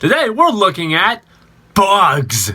Today we're looking at bugs.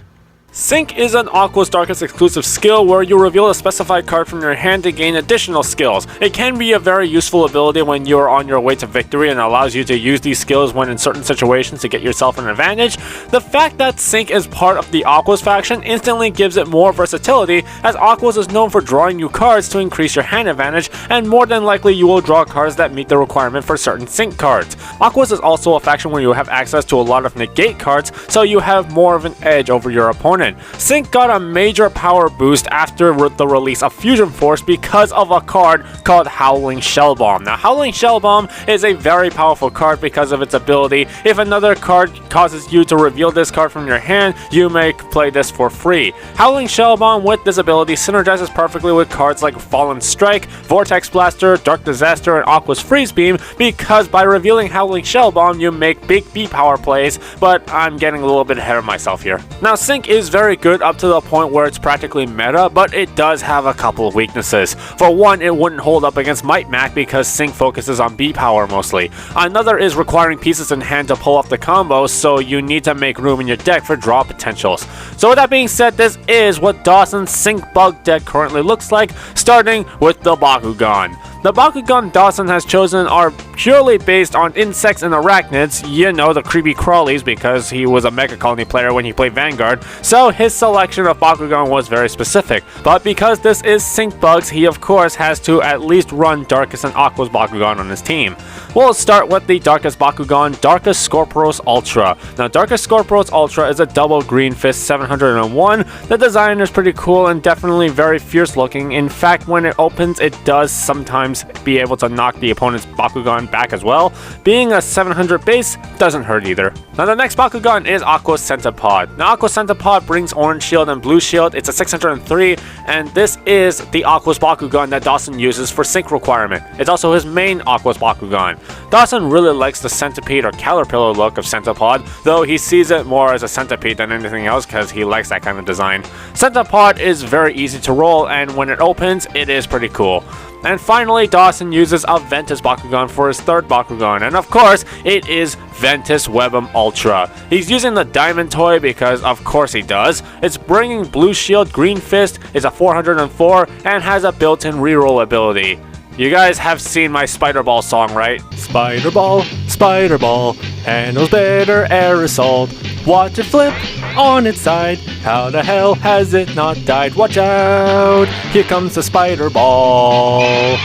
Sync is an Aqua's Darkest exclusive skill where you reveal a specified card from your hand to gain additional skills. It can be a very useful ability when you are on your way to victory and allows you to use these skills when in certain situations to get yourself an advantage. The fact that Sync is part of the Aqua's faction instantly gives it more versatility, as Aqua's is known for drawing you cards to increase your hand advantage, and more than likely you will draw cards that meet the requirement for certain Sync cards. Aqua's is also a faction where you have access to a lot of negate cards, so you have more of an edge over your opponent. Sync got a major power boost after the release of Fusion Force because of a card called Howling Shell Bomb. Now, Howling Shell Bomb is a very powerful card because of its ability. If another card causes you to reveal this card from your hand, you may play this for free. Howling Shell Bomb with this ability synergizes perfectly with cards like Fallen Strike, Vortex Blaster, Dark Disaster, and Aqua's Freeze Beam, because by revealing Howling Shell Bomb, you make big B power plays, but I'm getting a little bit ahead of myself here. Now, Sync is very good up to the point where it's practically meta, but it does have a couple of weaknesses. For one, it wouldn't hold up against Might Mac because Sync focuses on B power mostly. Another is requiring pieces in hand to pull off the combo, so you need to make room in your deck for draw potentials. So with that being said, this is what Dawson's Sync bug deck currently looks like, starting with the Bakugan. The Bakugan Dawson has chosen are purely based on insects and arachnids, you know, the creepy crawlies, because he was a Mega Colony player when he played Vanguard, so his selection of Bakugan was very specific. But because this is Sync bugs, he of course has to at least run Darkest and Aqua's Bakugan on his team. We'll start with the Darkest Bakugan, Darkest Scorpios Ultra. Now, Darkest Scorpios Ultra is a double green fist 701. The design is pretty cool and definitely very fierce looking. In fact, when it opens, it does sometimes be able to knock the opponent's Bakugan back as well. Being a 700 base doesn't hurt either. Now, the next Bakugan is Aqua's Centipod. Now, Aqua's Centipod brings Orange Shield and Blue Shield. It's a 603, and this is the Aqua's Bakugan that Dawson uses for Sync requirement. It's also his main Aqua's Bakugan. Dawson really likes the centipede or caterpillar look of Centipod, though he sees it more as a centipede than anything else because he likes that kind of design. Centipod is very easy to roll, and when it opens, it is pretty cool. And finally, Dawson uses a Ventus Bakugan for his third Bakugan, and of course, it is Ventus Webum Ultra. He's using the Diamond Toy because of course he does. It's bringing Blue Shield, Green Fist, is a 404, and has a built-in reroll ability. You guys have seen my Spider Ball song, right? Spider Ball, handles better aerosol. Watch it flip on its side. How the hell has it not died? Watch out! Here comes the Spider Ball.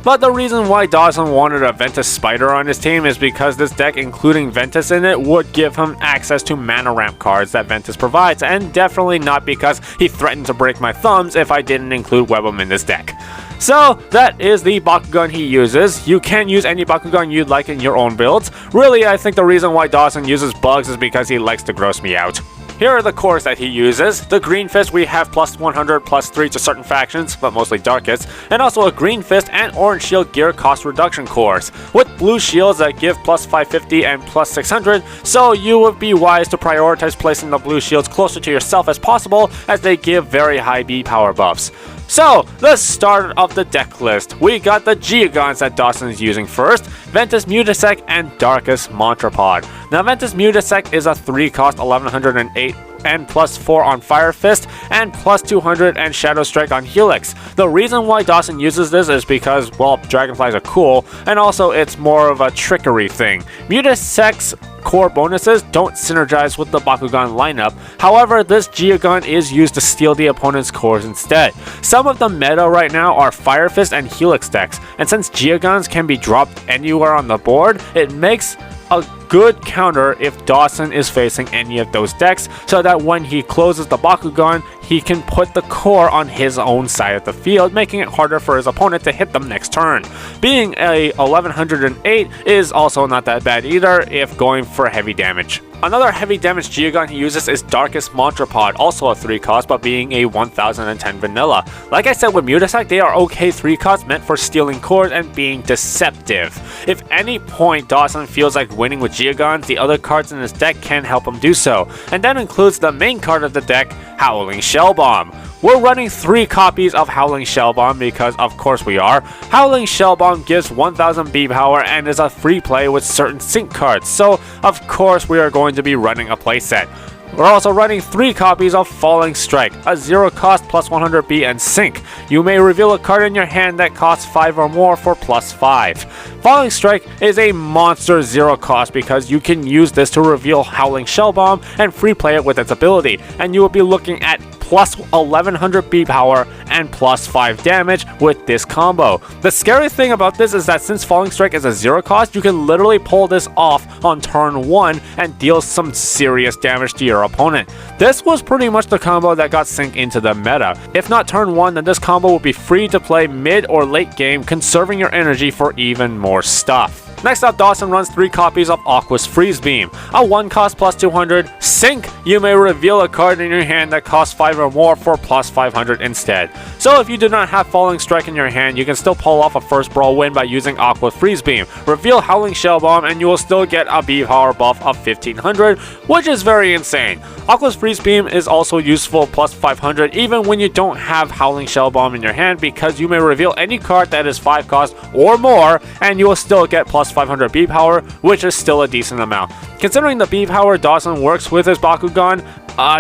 But the reason why Dawson wanted a Ventus Spider on his team is because this deck, including Ventus in it, would give him access to mana ramp cards that Ventus provides, and definitely not because he threatened to break my thumbs if I didn't include Webum in this deck. So that is the Bakugan he uses. You can use any Bakugan you'd like in your own builds. Really, I think the reason why Dawson uses bugs is because he likes to gross me out. Here are the cores that he uses. The Green Fist, we have plus 100, plus 3 to certain factions, but mostly Darkest, and also a Green Fist and Orange Shield gear cost reduction cores, with Blue Shields that give plus 550 and plus 600, so you would be wise to prioritize placing the Blue Shields closer to yourself as possible, as they give very high B power buffs. So, the start of the deck list. We got the Geogans that Dawson is using first, Ventus Mutasec, and Darkest Montrapod. Now, Ventus Mutasec is a 3 cost 1108 and plus 4 on Fire Fist, and plus 200 and Shadow Strike on Helix. The reason why Dawson uses this is because, well, Dragonflies are cool, and also it's more of a trickery thing. Mutasec's core bonuses don't synergize with the Bakugan lineup. However, this Geogan is used to steal the opponent's cores instead. Some of the meta right now are Fire Fist and Helix decks, and since Geogans can be dropped anywhere on the board, it makes a good counter if Dawson is facing any of those decks, so that when he closes the Bakugan, he can put the core on his own side of the field, making it harder for his opponent to hit them next turn. Being a 1108 is also not that bad either if going for heavy damage. Another heavy damage Geogan he uses is Darkest Montrapod, also a 3 cost, but being a 1010 vanilla. Like I said with Mutasec, they are okay 3 costs meant for stealing cores and being deceptive. If any point Dawson feels like winning with Geogans, the other cards in his deck can help him do so, and that includes the main card of the deck, Howling Shell Bomb. We're running 3 copies of Howling Shell Bomb because of course we are. Howling Shell Bomb gives 1000 B power and is a free play with certain sync cards, so of course we are going to be running a playset. We're also running 3 copies of Falling Strike, a 0 cost plus 100 B and sync. You may reveal a card in your hand that costs 5 or more for plus 5. Falling Strike is a monster 0 cost because you can use this to reveal Howling Shell Bomb and free play it with its ability, and you will be looking at plus 1100 B power and plus 5 damage with this combo. The scary thing about this is that since Falling Strike is a 0 cost, you can literally pull this off on turn 1 and deal some serious damage to your opponent. This was pretty much the combo that got synced into the meta. If not turn 1, then this combo will be free to play mid or late game, conserving your energy for even more stuff. Next up, Dawson runs 3 copies of Aqua's Freeze Beam, a 1 cost plus 200 sync. You may reveal a card in your hand that costs 5 or more for plus 500 instead. So if you do not have Falling Strike in your hand, you can still pull off a first brawl win by using Aqua Freeze Beam. Reveal Howling Shell Bomb and you will still get a B power buff of 1500, which is very insane. Aqua's Freeze Beam is also useful plus 500 even when you don't have Howling Shell Bomb in your hand, because you may reveal any card that is 5 cost or more and you will still get plus 500 B power, which is still a decent amount. Considering the B power Dawson works with his Bakugan,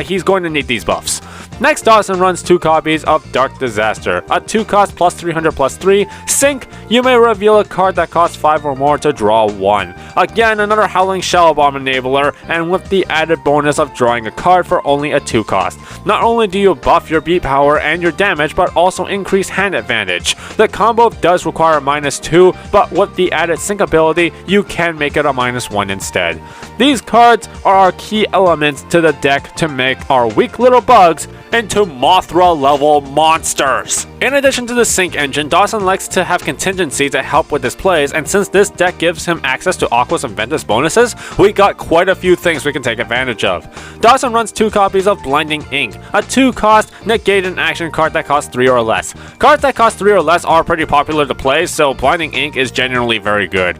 he's going to need these buffs. Next, Dawson runs 2 copies of Dark Disaster, a 2 cost plus 300 plus 3 sync. You may reveal a card that costs 5 or more to draw 1. Again, another Howling Shell Bomb enabler, and with the added bonus of drawing a card for only a 2 cost. Not only do you buff your beat power and your damage, but also increase hand advantage. The combo does require a -2, but with the added sync ability, you can make it a -1 instead. These cards are our key elements to the deck to make our weak little bugs into Mothra level monsters. In addition to the sync engine, Dawson likes to have contingency to help with his plays, and since this deck gives him access to Aqua's and Ventus bonuses, we got quite a few things we can take advantage of. Dawson runs 2 copies of Blinding Ink, a 2 cost negate an action card that costs 3 or less. Cards that cost 3 or less are pretty popular to play, so Blinding Ink is genuinely very good.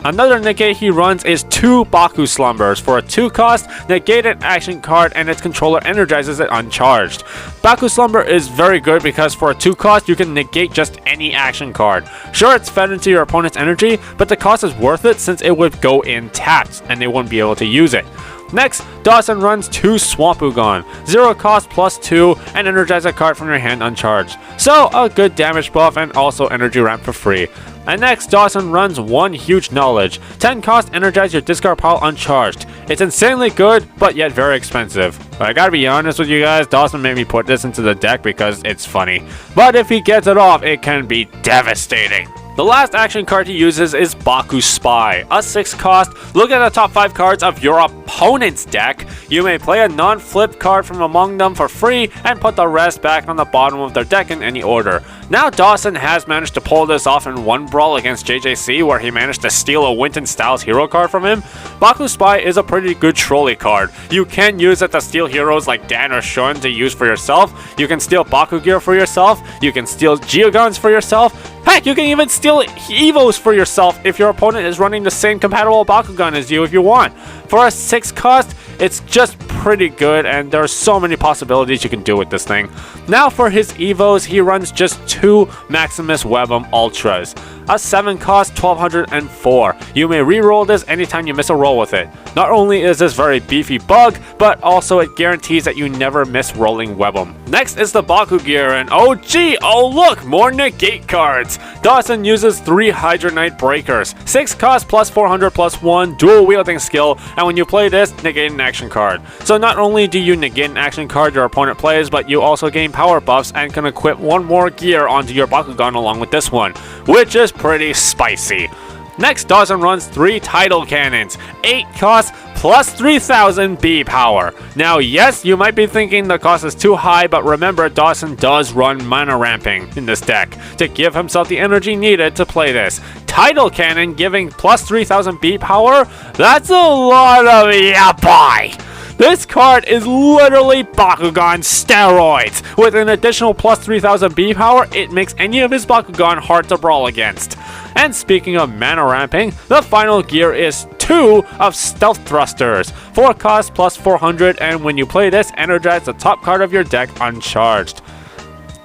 Another negate he runs is 2 Baku Slumbers. For a 2 cost, negate an action card and its controller energizes it uncharged. Baku Slumber is very good because for a 2 cost, you can negate just any action card. Sure, it's fed into your opponent's energy, but the cost is worth it since it would go in tapped and they wouldn't be able to use it. Next, Dawson runs 2 Swampugon, 0 cost plus 2, and energize a card from your hand uncharged. So, a good damage buff and also energy ramp for free. And next, Dawson runs 1 Huge Knowledge, 10 cost, energize your discard pile uncharged. It's insanely good, but yet very expensive. But I gotta be honest with you guys, Dawson made me put this into the deck because it's funny. But if he gets it off, it can be devastating. The last action card he uses is Baku Spy, a 6 cost. Look at the top 5 cards of your opponent's deck. You may play a non-flip card from among them for free and put the rest back on the bottom of their deck in any order. Now Dawson has managed to pull this off in one brawl against JJC where he managed to steal a Winton Styles hero card from him. Baku Spy is a pretty good trolley card. You can use it to steal heroes like Dan or Shun to use for yourself. You can steal Baku Gear for yourself. You can steal Geogans for yourself. Heck, you can even steal Evos for yourself if your opponent is running the same compatible Bakugan as you if you want. For a 6 cost, it's just pretty good and there are so many possibilities you can do with this thing. Now for his Evos, he runs just 2 Maximus Webum Ultras. A 7 cost, 1204. You may reroll this anytime you miss a roll with it. Not only is this very beefy bug, but also it guarantees that you never miss rolling Webum. Next is the Baku Gear, and oh gee, oh look, more negate cards. Dawson uses 3 Hydra Knight Breakers, 6 cost plus 400 plus 1, dual wielding skill, and when you play this, negate an action card. So not only do you negate an action card your opponent plays, but you also gain power buffs and can equip 1 more gear onto your Bakugan along with this one, which is pretty spicy. Next, Dawson runs 3 Tidal Cannons, 8 cost plus 3000 B power. Now yes, you might be thinking the cost is too high, but remember Dawson does run mana ramping in this deck to give himself the energy needed to play this. Tidal Cannon giving plus 3000 B power? That's a lot of yapai! This card is literally Bakugan steroids. With an additional plus 3000 B power, it makes any of his Bakugan hard to brawl against. And speaking of mana ramping, the final gear is 2 of Stealth Thrusters. 4 cost plus 400, and when you play this, energize the top card of your deck uncharged.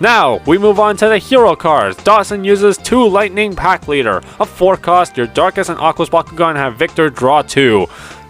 Now, we move on to the hero cards. Dawson uses 2 Lightning Pack Leader. A 4 cost, your Darkest and Aqua's Bakugan have Victor draw 2.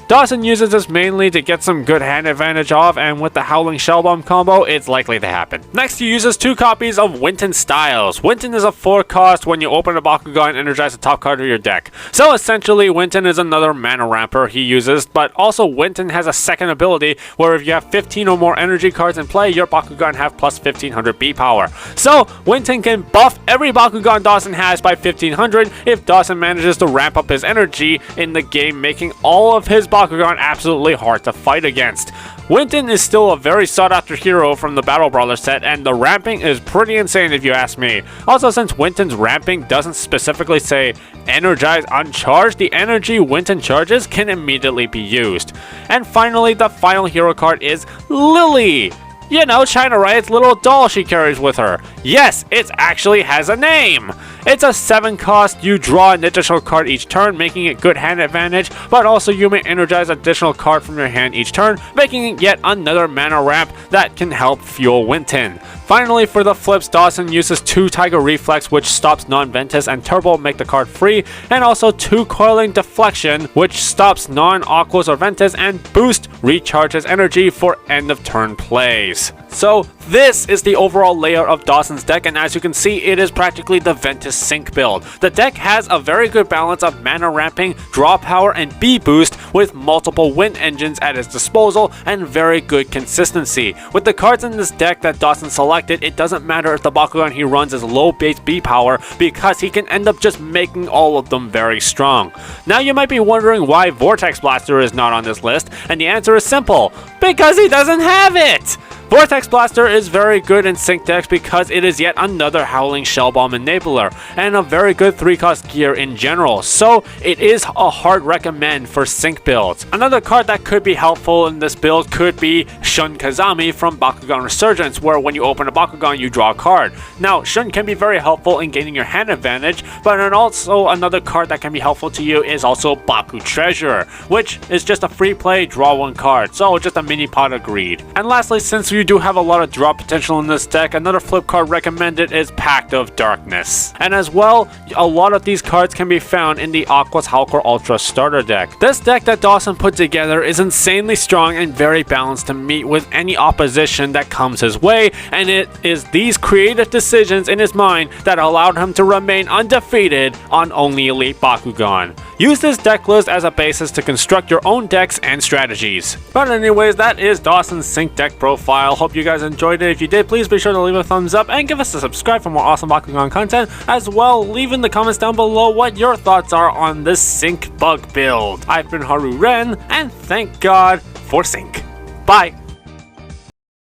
Dawson uses this mainly to get some good hand advantage off, and with the Howling Shell Bomb combo, it's likely to happen. Next, he uses 2 copies of Winton Styles. Winton is a 4 cost. When you open a Bakugan, energize the top card of your deck. So essentially, Winton is another mana ramper he uses, but also Winton has a second ability where if you have 15 or more energy cards in play, your Bakugan have plus 1500 B power. So Winton can buff every Bakugan Dawson has by 1500 if Dawson manages to ramp up his energy in the game, making all of his Bakugan absolutely hard to fight against. Winton is still a very sought after hero from the Battle Brawler set, and the ramping is pretty insane if you ask me. Also, since Winton's ramping doesn't specifically say energize uncharged, the energy Winton charges can immediately be used. And finally, the final hero card is Lily. You know, China Riot's little doll she carries with her. Yes, it actually has a name! It's a 7 cost, you draw an additional card each turn, making it good hand advantage, but also you may energize an additional card from your hand each turn, making it yet another mana ramp that can help fuel Winton. Finally, for the flips, Dawson uses 2 Tiger Reflex, which stops non-Ventus and Turbo, make the card free, and also 2 Coiling Deflection, which stops non-Aquas or Ventus and boost recharges energy for end of turn plays. So this is the overall layout of Dawson's deck, and as you can see, it is practically the Ventus Sync build. The deck has a very good balance of mana ramping, draw power, and B boost with multiple win engines at his disposal and very good consistency. With the cards in this deck that Dawson selected, it doesn't matter if the Bakugan he runs is low base B power because he can end up just making all of them very strong. Now you might be wondering why Vortex Blaster is not on this list, and the answer is simple: because he doesn't have it! Vortex Blaster is very good in sync decks because it is yet another Howling Shell Bomb enabler and a very good 3-cost gear in general, so it is a hard recommend for sync builds. Another card that could be helpful in this build could be Shun Kazami from Bakugan Resurgence, where when you open a Bakugan you draw a card. Now, Shun can be very helpful in gaining your hand advantage, but then also another card that can be helpful to you is also Baku Treasure, which is just a free play draw 1 card, so just a mini pot of greed. And lastly, since you do have a lot of draw potential in this deck, another flip card recommended is Pact of Darkness. And as well, a lot of these cards can be found in the Aqua's Halcor Ultra starter deck. This deck that Dawson put together is insanely strong and very balanced to meet with any opposition that comes his way, and it is these creative decisions in his mind that allowed him to remain undefeated on only Elite Bakugan. Use this deck list as a basis to construct your own decks and strategies. But anyways, that is Dawson's sync deck profile. Hope you guys enjoyed it. If you did, please be sure to leave a thumbs up and give us a subscribe for more awesome Bakugan content. As well, leave in the comments down below what your thoughts are on this sync bug build. I've been Haru Ren, and thank God for sync. Bye!